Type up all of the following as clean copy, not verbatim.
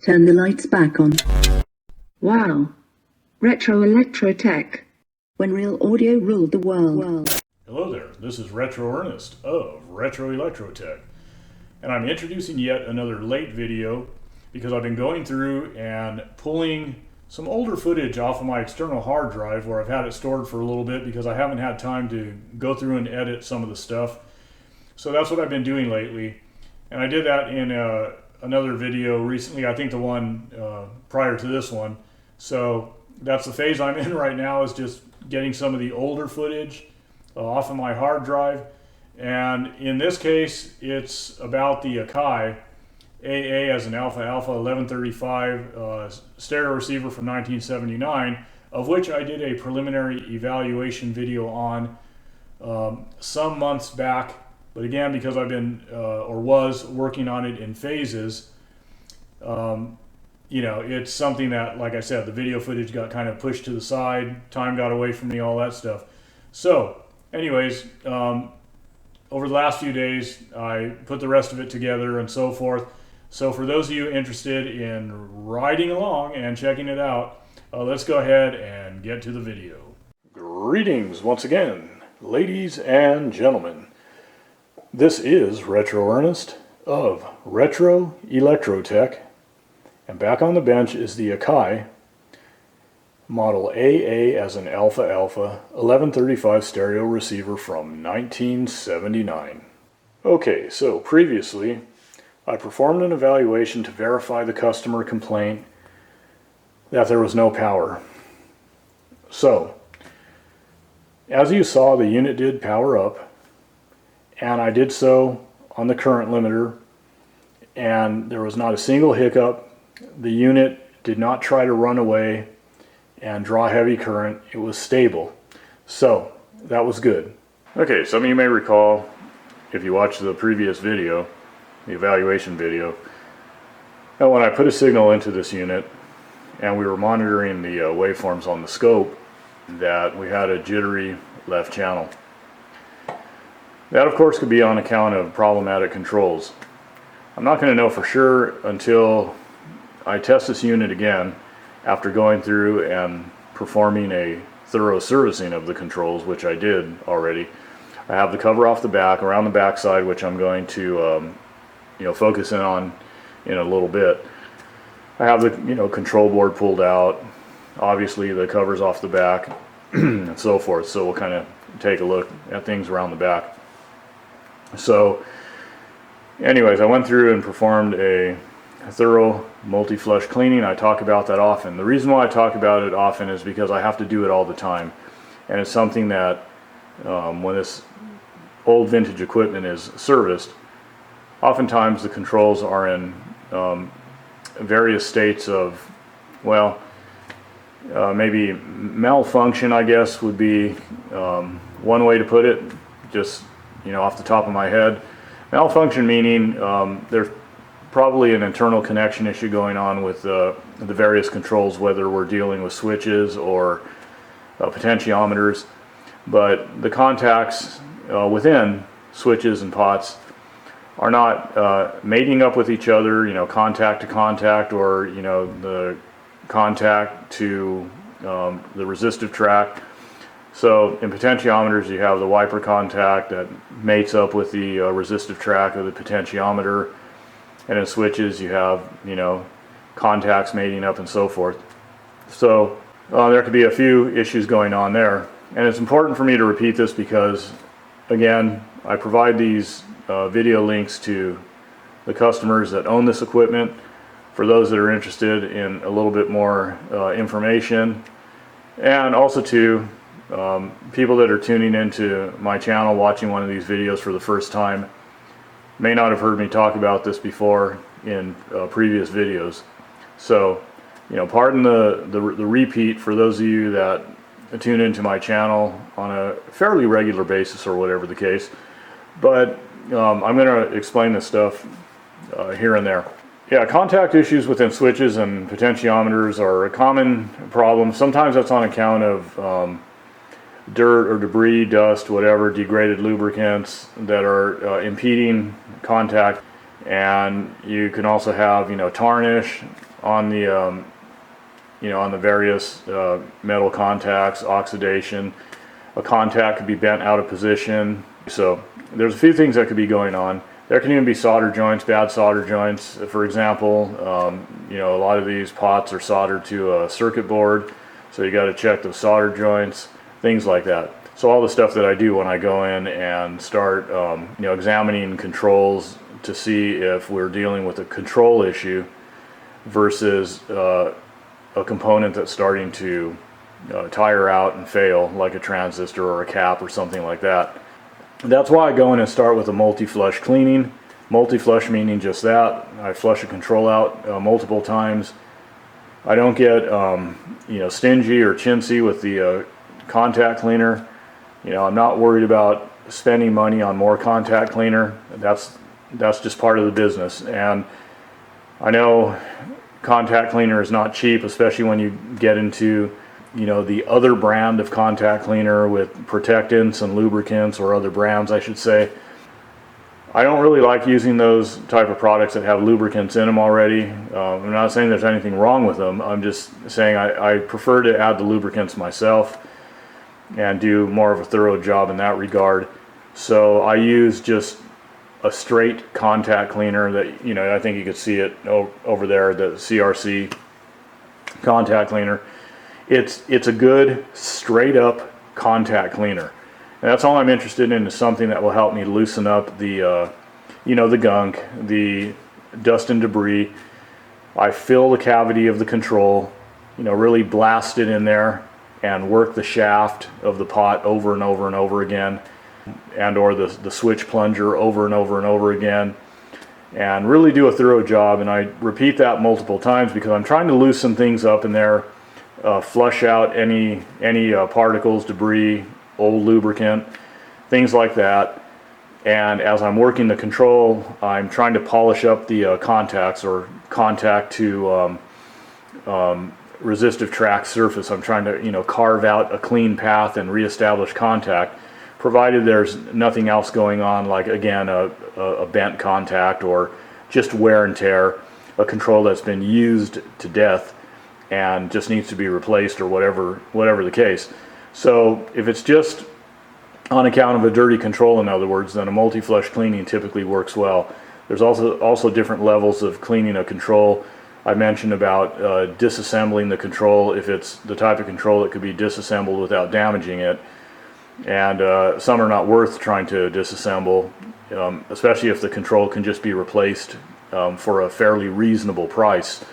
Turn the lights back on. Wow. Retro electro tech. When real audio ruled the world. Hello there, this is Retro Ernest of Retro Electrotech, and I'm introducing yet another late video because I've been going through and pulling some older footage off of my external hard drive where I've had it stored for a little bit because I haven't had time to go through and edit some of the stuff. So that's what I've been doing lately, and I did that in another video recently, I think the one prior to this one. So that's the phase I'm in right now, is just getting some of the older footage off of my hard drive. And in this case, it's about the AKAI AA as an AA1135 stereo receiver from 1979, of which I did a preliminary evaluation video on some months back. But again, because I've been or was working on it in phases, you know, it's something that, like I said, the video footage got kind of pushed to the side, time got away from me, all that stuff. So anyways, over the last few days, I put the rest of it together and so forth. So for those of you interested in riding along and checking it out, let's go ahead and get to the video. Greetings once again, ladies and gentlemen. This is Retro Ernest of Retro Electrotech, and back on the bench is the AKAI model AA as an Alpha 1135 stereo receiver from 1979. Okay, so previously I performed an evaluation to verify the customer complaint that there was no power. So, as you saw, the unit did power up, and I did so on the current limiter, and there was not a single hiccup. The unit did not try to run away and draw heavy current. It was stable. So that was good. Okay, some of you may recall, if you watched the previous video, the evaluation video, that when I put a signal into this unit and we were monitoring the waveforms on the scope, that we had a jittery left channel. That of course could be on account of problematic controls. I'm not going to know for sure until I test this unit again after going through and performing a thorough servicing of the controls, which I did already. I have the cover off the back, around the back side, which I'm going to focus in on in a little bit. I have the control board pulled out, obviously the cover's off the back and so forth, so we'll kind of take a look at things around the back. So anyways, I went through and performed a thorough multi-flush cleaning. I talk about that often. The reason why I talk about it often is because I have to do it all the time, and it's something that when this old vintage equipment is serviced, oftentimes the controls are in various states of, well, maybe malfunction, I guess would be one way to put it, just off the top of my head. Malfunction meaning there's probably an internal connection issue going on with the various controls, whether we're dealing with switches or potentiometers. But the contacts within switches and pots are not mating up with each other, contact to contact, or the contact to the resistive track. So in potentiometers you have the wiper contact that mates up with the resistive track of the potentiometer, and in switches you have contacts mating up and so forth. So there could be a few issues going on there, and it's important for me to repeat this because, again, I provide these video links to the customers that own this equipment for those that are interested in a little bit more information, and also to people that are tuning into my channel, watching one of these videos for the first time, may not have heard me talk about this before in previous videos. So, pardon the repeat for those of you that tune into my channel on a fairly regular basis or whatever the case. But I'm going to explain this stuff here and there. Yeah, contact issues within switches and potentiometers are a common problem. Sometimes that's on account of dirt or debris, dust, whatever, degraded lubricants that are impeding contact. And you can also have, tarnish on the on the various metal contacts, oxidation. A contact could be bent out of position. So there's a few things that could be going on. There can even be solder joints, bad solder joints. For example, a lot of these pots are soldered to a circuit board, so you got to check the solder joints, things like that. So all the stuff that I do when I go in and start examining controls to see if we're dealing with a control issue versus a component that's starting to tire out and fail, like a transistor or a cap or something like that. That's why I go in and start with a multi-flush cleaning. Multi-flush meaning just that. I flush a control out multiple times. I don't get stingy or chintzy with the contact cleaner. I'm not worried about spending money on more contact cleaner. That's just part of the business. And I know contact cleaner is not cheap, especially when you get into the other brand of contact cleaner with protectants and lubricants, or other brands I should say. I don't really like using those type of products that have lubricants in them already. I'm not saying there's anything wrong with them. I'm just saying I prefer to add the lubricants myself and do more of a thorough job in that regard. So I use just a straight contact cleaner that, I think you could see it over there, the CRC contact cleaner. It's a good straight up contact cleaner, and that's all I'm interested in, is something that will help me loosen up the the gunk, the dust and debris. I fill the cavity of the control, really blast it in there and work the shaft of the pot over and over and over again, and or the switch plunger over and over and over again, and really do a thorough job. And I repeat that multiple times because I'm trying to loosen things up in there. Flush out any particles, debris, old lubricant, things like that. And as I'm working the control, I'm trying to polish up the contacts, or contact to resistive track surface. I'm trying to carve out a clean path and reestablish contact, provided there's nothing else going on, like again a bent contact or just wear and tear, a control that's been used to death and just needs to be replaced, or whatever the case. So if it's just on account of a dirty control, in other words, then a multi-flush cleaning typically works well. There's also different levels of cleaning a control. I mentioned about disassembling the control, if it's the type of control that could be disassembled without damaging it. And some are not worth trying to disassemble, especially if the control can just be replaced for a fairly reasonable price.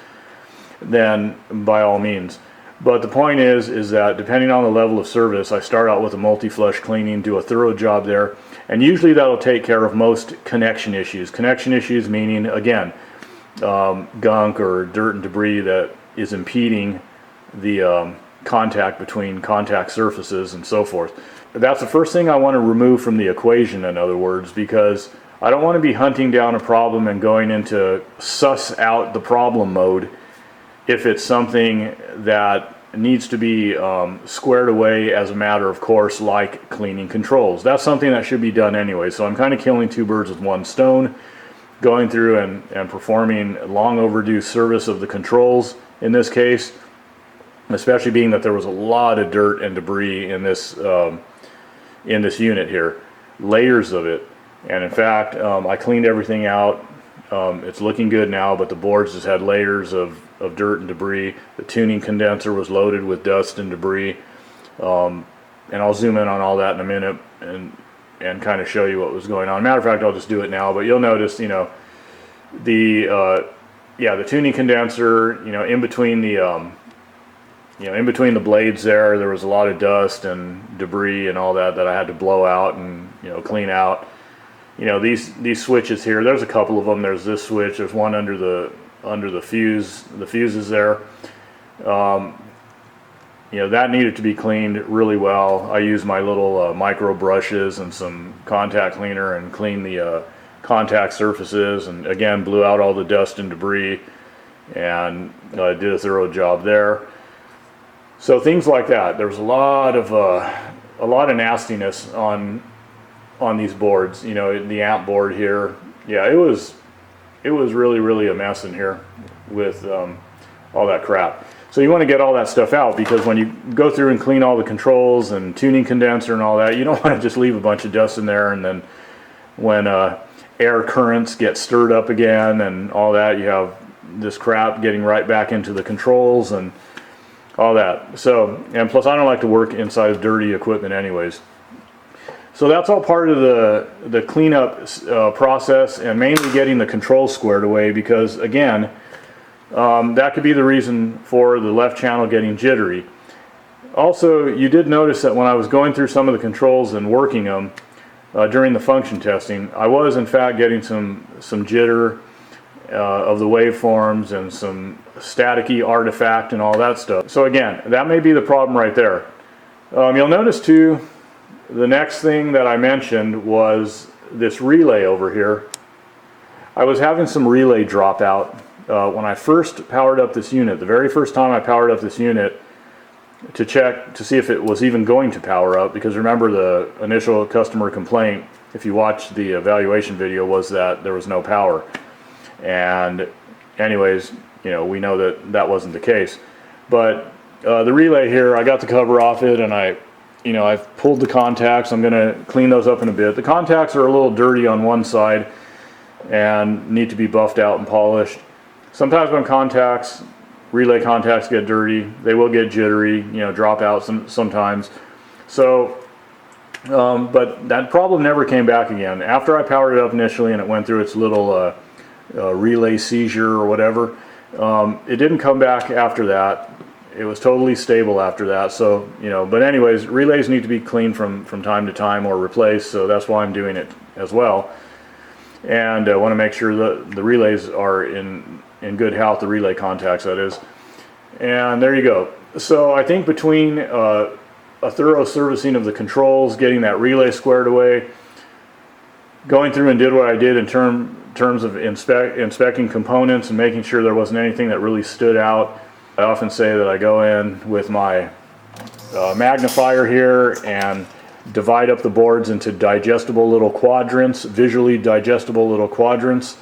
Then by all means. But the point is that depending on the level of service, I start out with a multi-flush cleaning, do a thorough job there, and usually that'll take care of most connection issues. Connection issues meaning, again, gunk or dirt and debris that is impeding the contact between contact surfaces and so forth. That's the first thing I want to remove from the equation, in other words, because I don't want to be hunting down a problem and going into suss out the problem mode if it's something that needs to be squared away as a matter of course, like cleaning controls. That's something that should be done anyway. So I'm kind of killing two birds with one stone, going through and performing long overdue service of the controls in this case, especially being that there was a lot of dirt and debris in this unit here, layers of it. And in fact, I cleaned everything out. It's looking good now, but the boards just had layers of dirt and debris. The tuning condenser was loaded with dust and debris. And I'll zoom in on all that in a minute and kind of show you what was going on. Matter of fact, I'll just do it now, but you'll notice, the tuning condenser, in between the in between the blades there was a lot of dust and debris and all that I had to blow out and clean out. These switches here, there's a couple of them. There's this switch, there's one under the fuses there. That needed to be cleaned really well. I used my little micro brushes and some contact cleaner and cleaned the contact surfaces, and again blew out all the dust and debris, and did a thorough job there. So things like that. There was a lot of nastiness on these boards. The amp board here. Yeah, it was really a mess in here with all that crap. So you want to get all that stuff out, because when you go through and clean all the controls and tuning condenser and all that, you don't want to just leave a bunch of dust in there, and then when air currents get stirred up again and all that, you have this crap getting right back into the controls and all that. So, and plus I don't like to work inside of dirty equipment anyways. So that's all part of the cleanup process, and mainly getting the controls squared away, because again, that could be the reason for the left channel getting jittery. Also, you did notice that when I was going through some of the controls and working them during the function testing, I was in fact getting some jitter of the waveforms and some staticky artifact and all that stuff. So again, that may be the problem right there. You'll notice too, the next thing that I mentioned was this relay over here. I was having some relay drop out when I first powered up this unit. The very first time I powered up this unit to check to see if it was even going to power up, because remember the initial customer complaint, if you watch the evaluation video, was that there was no power. And anyways, you know, we know that that wasn't the case. But the relay here, I got the cover off it, and I've pulled the contacts. I'm going to clean those up in a bit. The contacts are a little dirty on one side and need to be buffed out and polished. Sometimes when relay contacts get dirty, they will get jittery, you know, drop out sometimes. So, but that problem never came back again. After I powered it up initially and it went through its little relay seizure or whatever, it didn't come back after that. It was totally stable after that. So, you know, but anyways, relays need to be cleaned from time to time or replaced, so that's why I'm doing it as well. And I want to make sure that the relays are in good health, the relay contacts, that is. And there you go. So I think between a thorough servicing of the controls, getting that relay squared away, going through and did what I did in terms of inspecting components and making sure there wasn't anything that really stood out. I often say that I go in with my magnifier here and divide up the boards into digestible little quadrants, visually digestible little quadrants,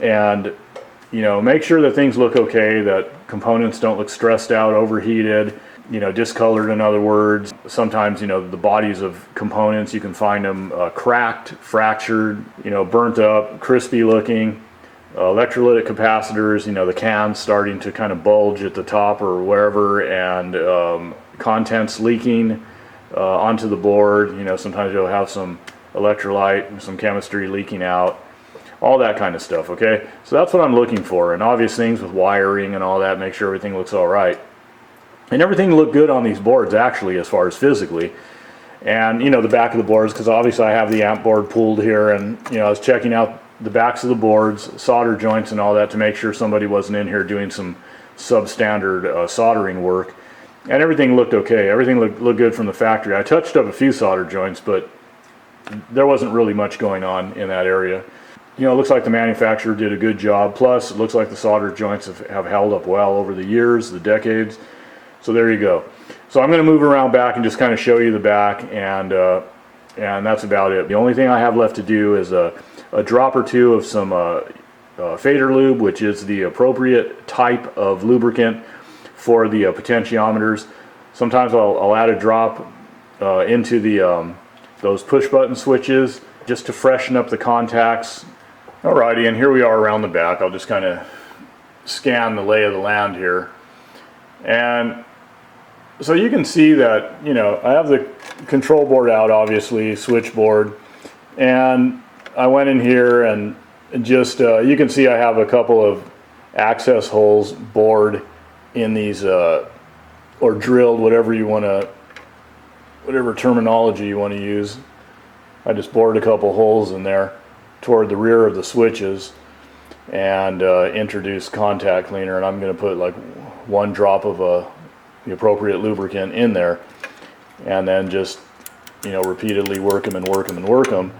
and you know, make sure that things look okay, that components don't look stressed out, overheated, you know, discolored, in other words. Sometimes, you know, the bodies of components, you can find them cracked, fractured, you know, burnt up, crispy looking. Electrolytic capacitors, you know, the cans starting to kind of bulge at the top or wherever, and contents leaking onto the board. You know, sometimes you'll have some electrolyte, some chemistry leaking out, all that kind of stuff. Okay, so that's what I'm looking for, and obvious things with wiring and all that. Make sure everything looks all right, and everything looked good on these boards actually, as far as physically. And you know, the back of the boards, because obviously I have the amp board pulled here, and you know, I was checking out the backs of the boards, solder joints and all that, to make sure somebody wasn't in here doing some substandard soldering work. And everything looked okay. Everything looked good from the factory. I touched up a few solder joints, but there wasn't really much going on in that area. You know, it looks like the manufacturer did a good job. Plus, it looks like the solder joints have held up well over the years, the decades. So there you go. So I'm going to move around back and just kind of show you the back, and that's about it. The only thing I have left to do is a drop or two of some fader lube, which is the appropriate type of lubricant for the potentiometers. Sometimes I'll add a drop into those push button switches just to freshen up the contacts. Alrighty, and here we are around the back. I'll just kind of scan the lay of the land here. And so you can see that, you know, I have the control board out, obviously, switchboard, and I went in here and just, you can see I have a couple of access holes bored in these, or drilled, whatever you want to, whatever terminology you want to use. I just bored a couple holes in there toward the rear of the switches and introduced contact cleaner, and I'm going to put like one drop of the appropriate lubricant in there, and then just, you know, repeatedly work them and work them and work them.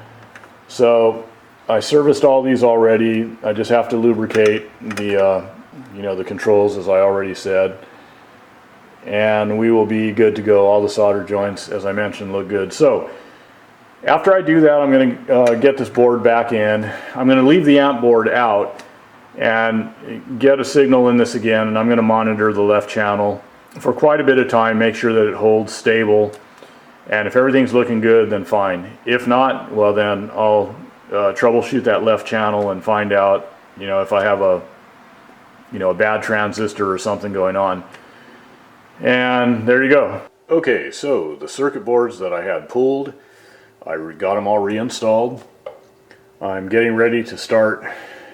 So I serviced all these already. I just have to lubricate the you know, the controls, as I already said, and we will be good to go. All the solder joints, as I mentioned, look good. So after I do that, I'm going to get this board back in. I'm going to leave the amp board out, and get a signal in this again, and I'm going to monitor the left channel for quite a bit of time, make sure that it holds stable, and if everything's looking good, then fine. If not, well then I'll troubleshoot that left channel and find out, you know, if I have a bad transistor or something going on. And there you go. Okay, so the circuit boards that I had pulled, I got them all reinstalled. I'm getting ready to start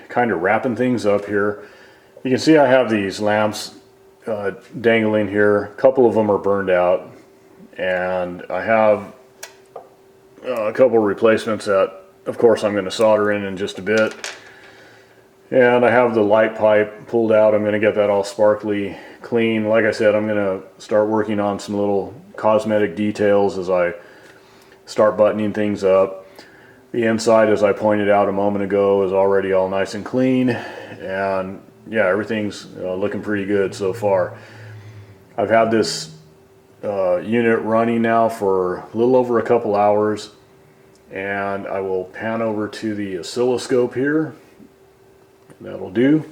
kind of wrapping things up here. You can see I have these lamps dangling here. A couple of them are burned out, and I have a couple of replacements that, of course, I'm going to solder in just a bit. And I have the light pipe pulled out. I'm going to get that all sparkly clean. Like I said, I'm going to start working on some little cosmetic details as I start buttoning things up. The inside, as I pointed out a moment ago, is already all nice and clean, and yeah, everything's looking pretty good so far. I've had this unit running now for a little over a couple hours, and I will pan over to the oscilloscope here. That'll do.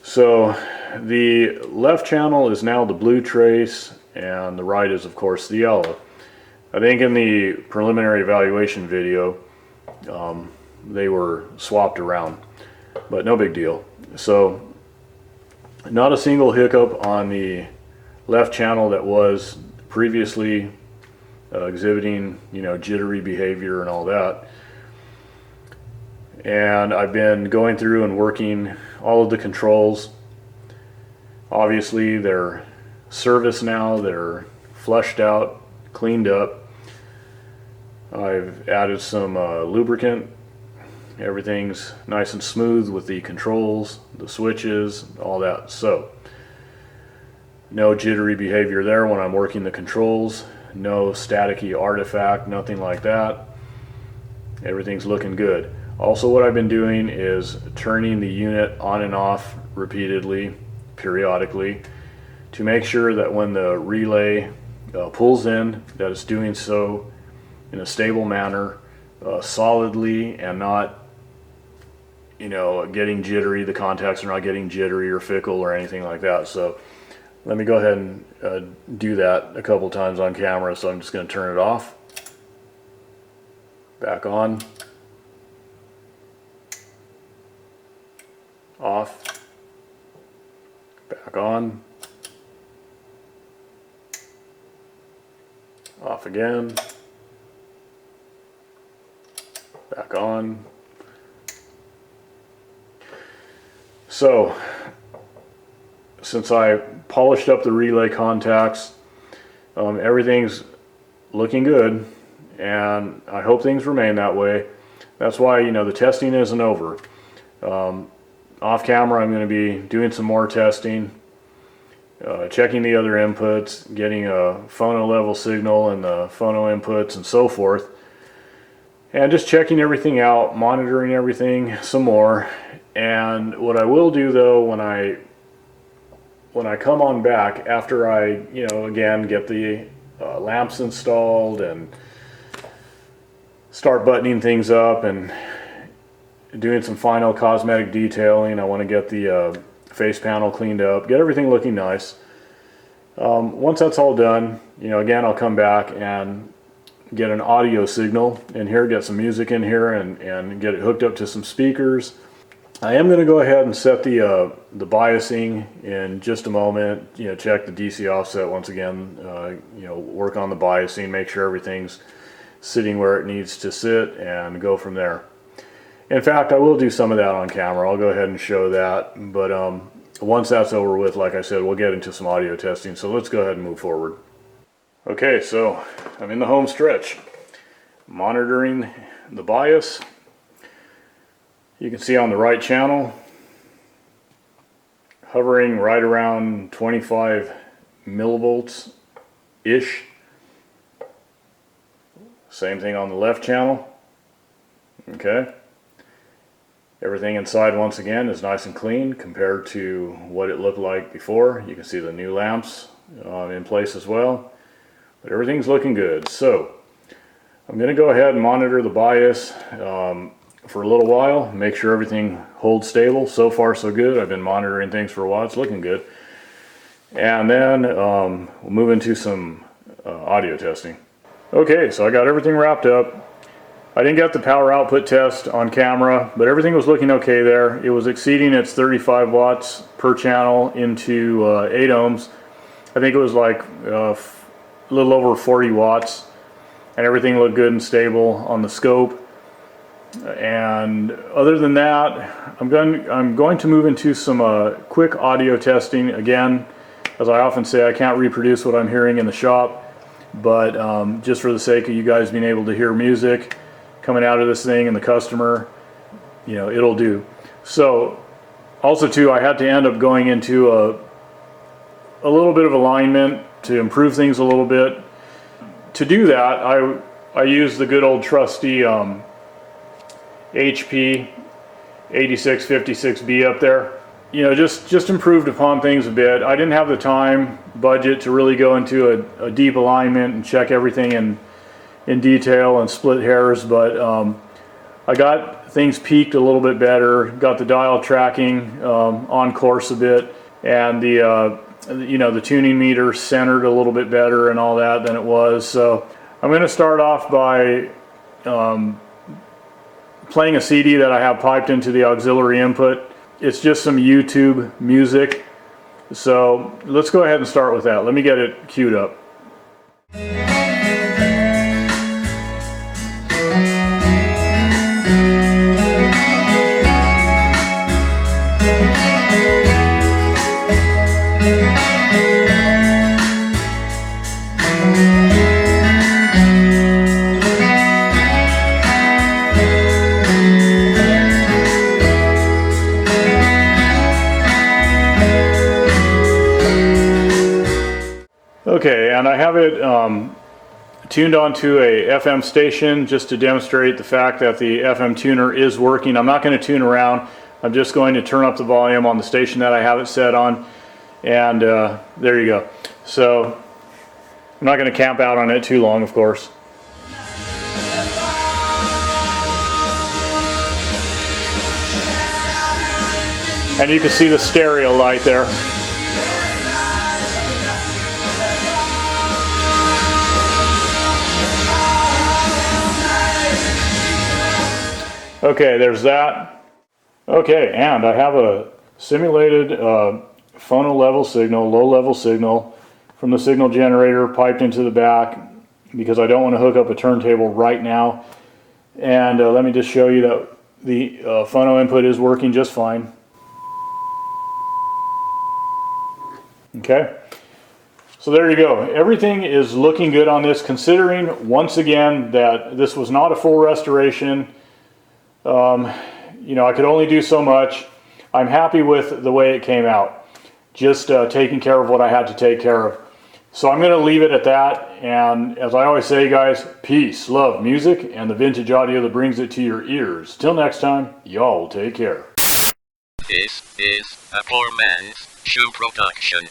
So the left channel is now the blue trace, and the right is of course the yellow. I think in the preliminary evaluation video they were swapped around, but no big deal. So not a single hiccup on the left channel that was previously exhibiting, you know, jittery behavior and all that. And I've been going through and working all of the controls. Obviously they're serviced now, they're flushed out, cleaned up. I've added some lubricant. Everything's nice and smooth with the controls, the switches, all that. So no jittery behavior there when I'm working the controls. No staticky artifact, nothing like that. Everything's looking good. Also, what I've been doing is turning the unit on and off repeatedly, periodically, to make sure that when the relay pulls in, that it's doing so in a stable manner, solidly, and not, you know, getting jittery. The contacts are not getting jittery or fickle or anything like that. So let me go ahead and do that a couple times on camera. So I'm just going to turn it off, back on, off, back on, off again, back on. So since I polished up the relay contacts, everything's looking good, and I hope things remain that way. That's why, you know, the testing isn't over. Off camera I'm going to be doing some more testing, checking the other inputs, getting a phono level signal and the phono inputs and so forth, and just checking everything out, monitoring everything some more. And what I will do though, when I come on back after I, you know, again get the lamps installed and start buttoning things up and doing some final cosmetic detailing, I want to get the face panel cleaned up, get everything looking nice. Once that's all done, you know, again I'll come back and get an audio signal in here, get some music in here, and get it hooked up to some speakers. I am going to go ahead and set the biasing in just a moment. You know, check the DC offset once again. You know, work on the biasing, make sure everything's sitting where it needs to sit, and go from there. In fact, I will do some of that on camera. I'll go ahead and show that. But once that's over with, like I said, we'll get into some audio testing. So let's go ahead and move forward. Okay, so I'm in the home stretch, monitoring the bias. You can see on the right channel, hovering right around 25 millivolts-ish. Same thing on the left channel. Okay. Everything inside, once again, is nice and clean compared to what it looked like before. You can see the new lamps in place as well. But everything's looking good. So I'm going to go ahead and monitor the bias. for a little while, make sure everything holds stable. So far so good. I've been monitoring things for a while. It's looking good. And then we'll move into some audio testing. Okay, so I got everything wrapped up. I didn't get the power output test on camera, but everything was looking okay there. It was exceeding its 35 watts per channel into 8 ohms. I think it was like a little over 40 watts, and everything looked good and stable on the scope. And other than that, I'm going to move into some quick audio testing. Again, as I often say, I can't reproduce what I'm hearing in the shop, but just for the sake of you guys being able to hear music coming out of this thing and the customer, you know, it'll do. So also too, I had to end up going into a little bit of alignment to improve things a little bit. To do that, I used the good old trusty HP 8656B up there. You know, just improved upon things a bit. I didn't have the time, budget to really go into a deep alignment and check everything in detail and split hairs, but I got things peaked a little bit better, got the dial tracking on course a bit, and the you know, the tuning meter centered a little bit better and all that than it was. So I'm going to start off by playing a CD that I have piped into the auxiliary input. It's just some YouTube music. So let's go ahead and start with that. Let me get it queued up. Okay, and I have it tuned onto a FM station just to demonstrate the fact that the FM tuner is working. I'm not going to tune around. I'm just going to turn up the volume on the station that I have it set on, and there you go. So I'm not going to camp out on it too long, of course. And you can see the stereo light there. Okay, there's that. Okay, and I have a simulated phono level signal, low level signal from the signal generator piped into the back because I don't want to hook up a turntable right now. And let me just show you that the phono input is working just fine. Okay, so there you go. Everything is looking good on this, considering once again that this was not a full restoration. You know, I could only do so much. I'm happy with the way it came out. Just taking care of what I had to take care of. So I'm going to leave it at that. And as I always say, guys, peace, love, music, and the vintage audio that brings it to your ears. Till next time, y'all take care. This is a poor man's shoe production.